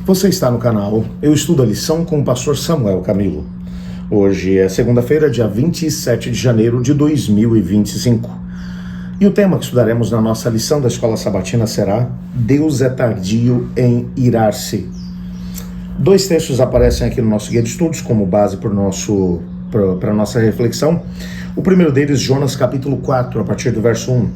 Você está no canal Eu Estudo a Lição com o pastor Samuel Camilo. Hoje é segunda-feira, dia 27 de janeiro de 2025. E o tema que estudaremos na nossa lição da Escola Sabatina será Deus é tardio em irar-se. Dois textos aparecem aqui no nosso guia de estudos como base para a nossa reflexão. O primeiro deles, Jonas capítulo 4, a partir do verso 1.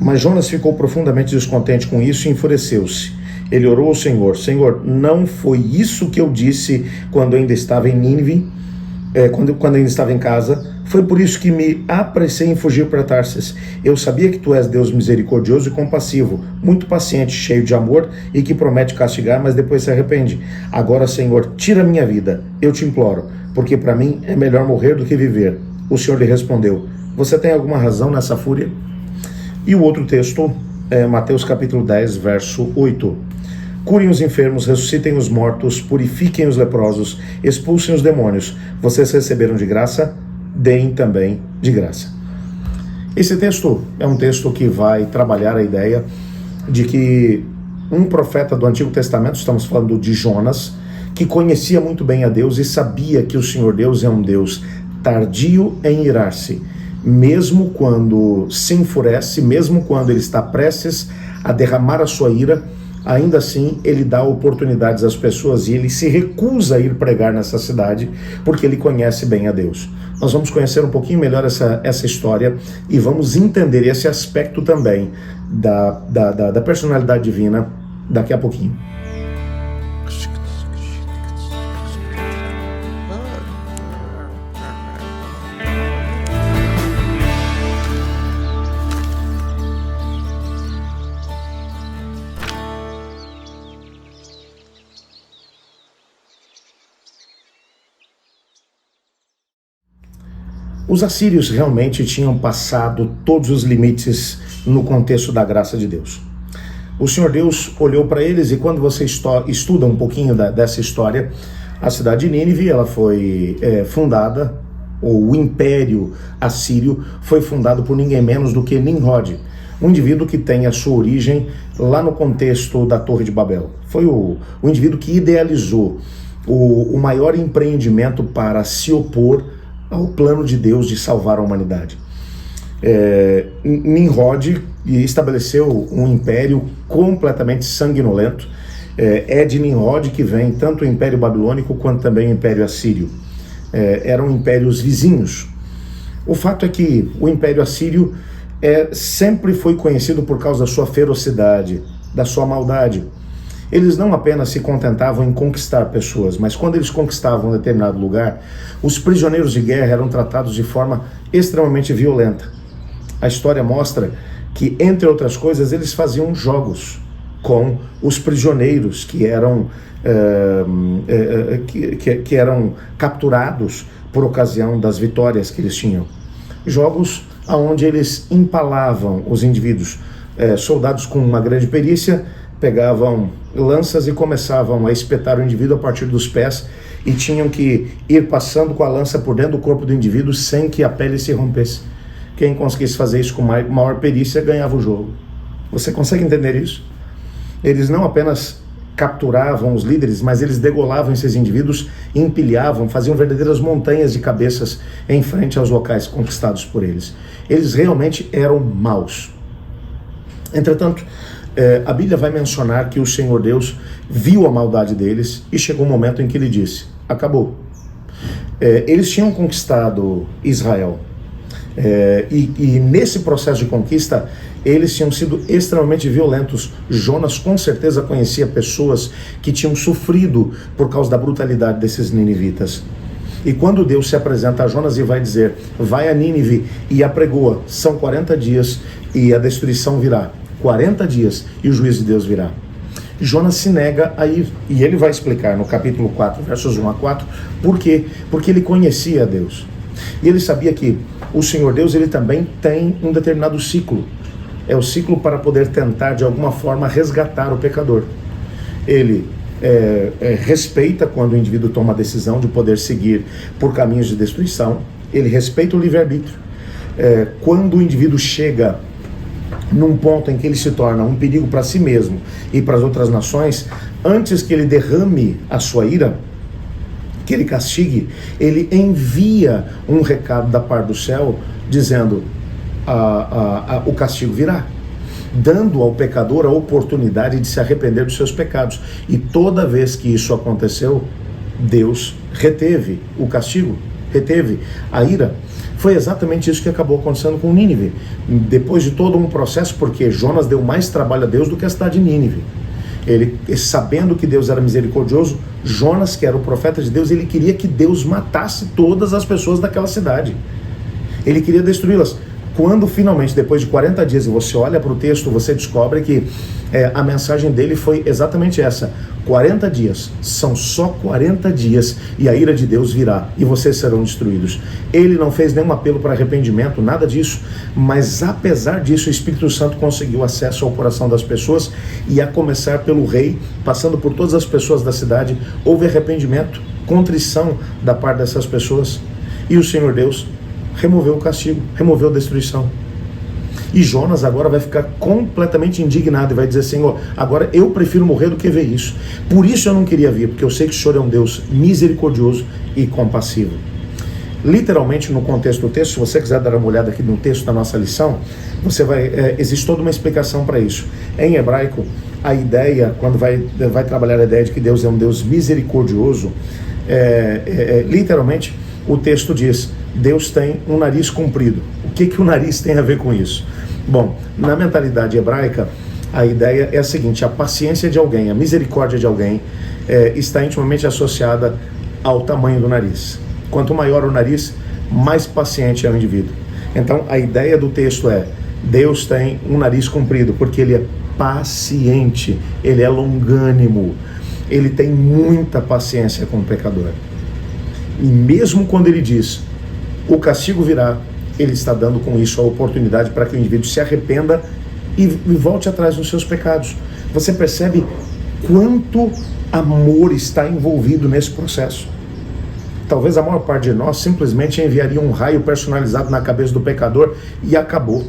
Mas Jonas ficou profundamente descontente com isso e enfureceu-se. Ele orou ao Senhor: Senhor, não foi isso que eu disse quando ainda estava em Nínive, quando ainda estava em casa? Foi por isso que me apressei em fugir para Tarsis. Eu sabia que tu és Deus misericordioso e compassivo, muito paciente, cheio de amor e que promete castigar, mas depois se arrepende. Agora, Senhor, tira minha vida, eu te imploro, porque para mim é melhor morrer do que viver. O Senhor lhe respondeu: você tem alguma razão nessa fúria? E o outro texto é Mateus capítulo 10, verso 8. Curem os enfermos, ressuscitem os mortos, purifiquem os leprosos, expulsem os demônios. Vocês receberam de graça, deem também de graça. Esse texto é um texto que vai trabalhar a ideia de que um profeta do Antigo Testamento, estamos falando de Jonas, que conhecia muito bem a Deus e sabia que o Senhor Deus é um Deus tardio em irar-se, mesmo quando se enfurece, mesmo quando ele está prestes a derramar a sua ira, ainda assim ele dá oportunidades às pessoas e ele se recusa a ir pregar nessa cidade porque ele conhece bem a Deus. Nós vamos conhecer um pouquinho melhor essa história e vamos entender esse aspecto também da personalidade divina daqui a pouquinho. Os assírios realmente tinham passado todos os limites no contexto da graça de Deus. O Senhor Deus olhou para eles e quando você estuda um pouquinho dessa história, a cidade de Nínive ela foi fundada, ou o Império Assírio foi fundado por ninguém menos do que Nimrod, um indivíduo que tem a sua origem lá no contexto da Torre de Babel. Foi o indivíduo que idealizou o maior empreendimento para se opor ao plano de Deus de salvar a humanidade. Nimrod estabeleceu um império completamente sanguinolento. É de Nimrod que vem tanto o Império Babilônico quanto também o Império Assírio. Eram impérios vizinhos. O fato é que o Império Assírio sempre foi conhecido por causa da sua ferocidade, da sua maldade. Eles não apenas se contentavam em conquistar pessoas, mas quando eles conquistavam um determinado lugar, os prisioneiros de guerra eram tratados de forma extremamente violenta. A história mostra que, entre outras coisas, eles faziam jogos com os prisioneiros que eram capturados por ocasião das vitórias que eles tinham. Jogos onde eles empalavam os indivíduos. Soldados com uma grande perícia pegavam lanças e começavam a espetar o indivíduo a partir dos pés e tinham que ir passando com a lança por dentro do corpo do indivíduo sem que a pele se rompesse. Quem conseguisse fazer isso com maior perícia ganhava o jogo. Você consegue entender isso? Eles não apenas capturavam os líderes, mas eles degolavam esses indivíduos, empilhavam, faziam verdadeiras montanhas de cabeças em frente aos locais conquistados por eles. Eles realmente eram maus. Entretanto, a Bíblia vai mencionar que o Senhor Deus viu a maldade deles e chegou um momento em que ele disse: acabou. Eles tinham conquistado Israel e nesse processo de conquista eles tinham sido extremamente violentos. Jonas com certeza conhecia pessoas que tinham sofrido por causa da brutalidade desses ninivitas. E quando Deus se apresenta a Jonas e vai dizer: vai a Nínive e apregoa, são 40 dias e a destruição virá. 40 dias e o juízo de Deus virá. Jonas se nega a ir, e ele vai explicar no capítulo 4, versos 1 a 4, por quê? Porque ele conhecia a Deus. E ele sabia que o Senhor Deus ele também tem um determinado ciclo. É o ciclo para poder tentar de alguma forma resgatar o pecador. Ele respeita quando o indivíduo toma a decisão de poder seguir por caminhos de destruição. Ele respeita o livre-arbítrio. Quando o indivíduo chega num ponto em que ele se torna um perigo para si mesmo e para as outras nações, antes que ele derrame a sua ira, que ele castigue, ele envia um recado da parte do céu dizendo: o castigo virá, dando ao pecador a oportunidade de se arrepender dos seus pecados. E toda vez que isso aconteceu, Deus reteve o castigo, reteve a ira. Foi exatamente isso que acabou acontecendo com Nínive. Depois de todo um processo, porque Jonas deu mais trabalho a Deus do que a cidade de Nínive. Ele, sabendo que Deus era misericordioso, Jonas, que era o profeta de Deus, ele queria que Deus matasse todas as pessoas daquela cidade. Ele queria destruí-las. Quando finalmente, depois de 40 dias, e você olha para o texto, você descobre que a mensagem dele foi exatamente essa: 40 dias, são só 40 dias, e a ira de Deus virá, e vocês serão destruídos. Ele não fez nenhum apelo para arrependimento, nada disso, mas apesar disso, o Espírito Santo conseguiu acesso ao coração das pessoas, e a começar pelo rei, passando por todas as pessoas da cidade, houve arrependimento, contrição da parte dessas pessoas, e o Senhor Deus removeu o castigo, removeu a destruição. E Jonas agora vai ficar completamente indignado e vai dizer: Senhor, agora eu prefiro morrer do que ver isso. Por isso eu não queria vir, porque eu sei que o Senhor é um Deus misericordioso e compassivo. Literalmente, no contexto do texto, se você quiser dar uma olhada aqui no texto da nossa lição, você vai, existe toda uma explicação para isso. Em hebraico, a ideia, quando vai trabalhar a ideia de que Deus é um Deus misericordioso, literalmente, o texto diz: Deus tem um nariz comprido. O que o nariz tem a ver com isso? Bom, na mentalidade hebraica, a ideia é a seguinte: a paciência de alguém, a misericórdia de alguém está intimamente associada ao tamanho do nariz. Quanto maior o nariz, mais paciente é o indivíduo. Então, a ideia do texto é: Deus tem um nariz comprido, porque Ele é paciente, Ele é longânimo, Ele tem muita paciência com o pecador. E mesmo quando Ele diz: o castigo virá, Ele está dando com isso a oportunidade para que o indivíduo se arrependa e volte atrás dos seus pecados. Você percebe quanto amor está envolvido nesse processo? Talvez a maior parte de nós simplesmente enviaria um raio personalizado na cabeça do pecador e acabou.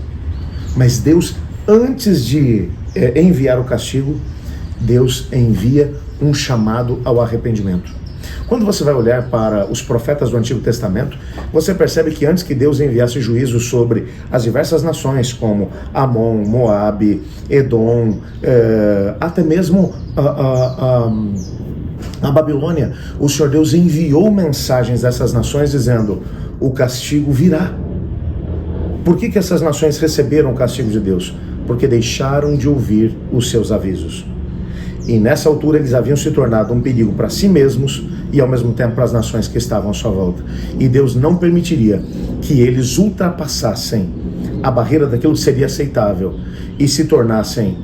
Mas Deus, antes de enviar o castigo, Deus envia um chamado ao arrependimento. Quando você vai olhar para os profetas do Antigo Testamento, você percebe que antes que Deus enviasse juízo sobre as diversas nações, como Amon, Moabe, Edom, até mesmo a Babilônia, o Senhor Deus enviou mensagens a essas nações dizendo: o castigo virá. Por que essas nações receberam o castigo de Deus? Porque deixaram de ouvir os seus avisos. E nessa altura eles haviam se tornado um perigo para si mesmos e ao mesmo tempo para as nações que estavam à sua volta. E Deus não permitiria que eles ultrapassassem a barreira daquilo que seria aceitável e se tornassem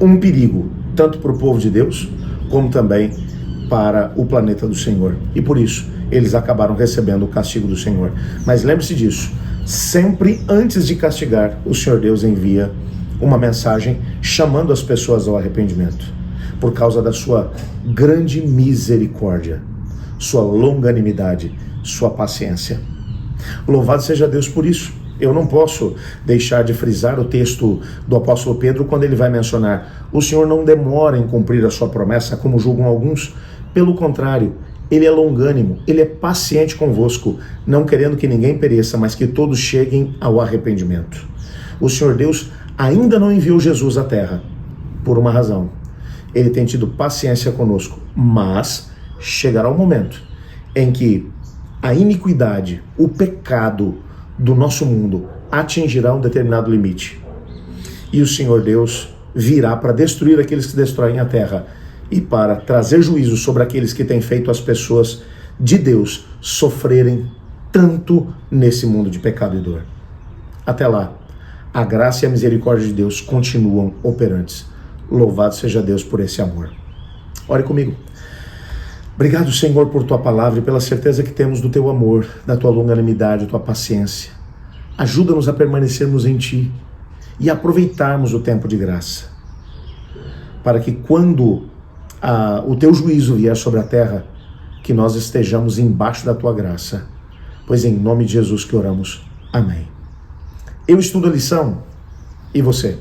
um perigo, tanto para o povo de Deus, como também para o planeta do Senhor. E por isso, eles acabaram recebendo o castigo do Senhor. Mas lembre-se disso: sempre antes de castigar, o Senhor Deus envia uma mensagem chamando as pessoas ao arrependimento, por causa da sua grande misericórdia, sua longanimidade, sua paciência. Louvado seja Deus por isso. Eu não posso deixar de frisar o texto do apóstolo Pedro quando ele vai mencionar: o Senhor não demora em cumprir a sua promessa, como julgam alguns. Pelo contrário, Ele é longânimo, Ele é paciente convosco, não querendo que ninguém pereça, mas que todos cheguem ao arrependimento. O Senhor Deus ainda não enviou Jesus à terra, por uma razão: Ele tem tido paciência conosco, mas chegará o momento em que a iniquidade, o pecado do nosso mundo atingirá um determinado limite. E o Senhor Deus virá para destruir aqueles que destroem a terra e para trazer juízo sobre aqueles que têm feito as pessoas de Deus sofrerem tanto nesse mundo de pecado e dor. Até lá, a graça e a misericórdia de Deus continuam operantes. Louvado seja Deus por esse amor. Ore comigo. Obrigado, Senhor, por Tua palavra e pela certeza que temos do Teu amor, da Tua longanimidade, da Tua paciência. Ajuda-nos a permanecermos em Ti e aproveitarmos o tempo de graça, para que quando o Teu juízo vier sobre a terra, que nós estejamos embaixo da Tua graça. Pois em nome de Jesus que oramos. Amém. Eu estudo a lição, e você?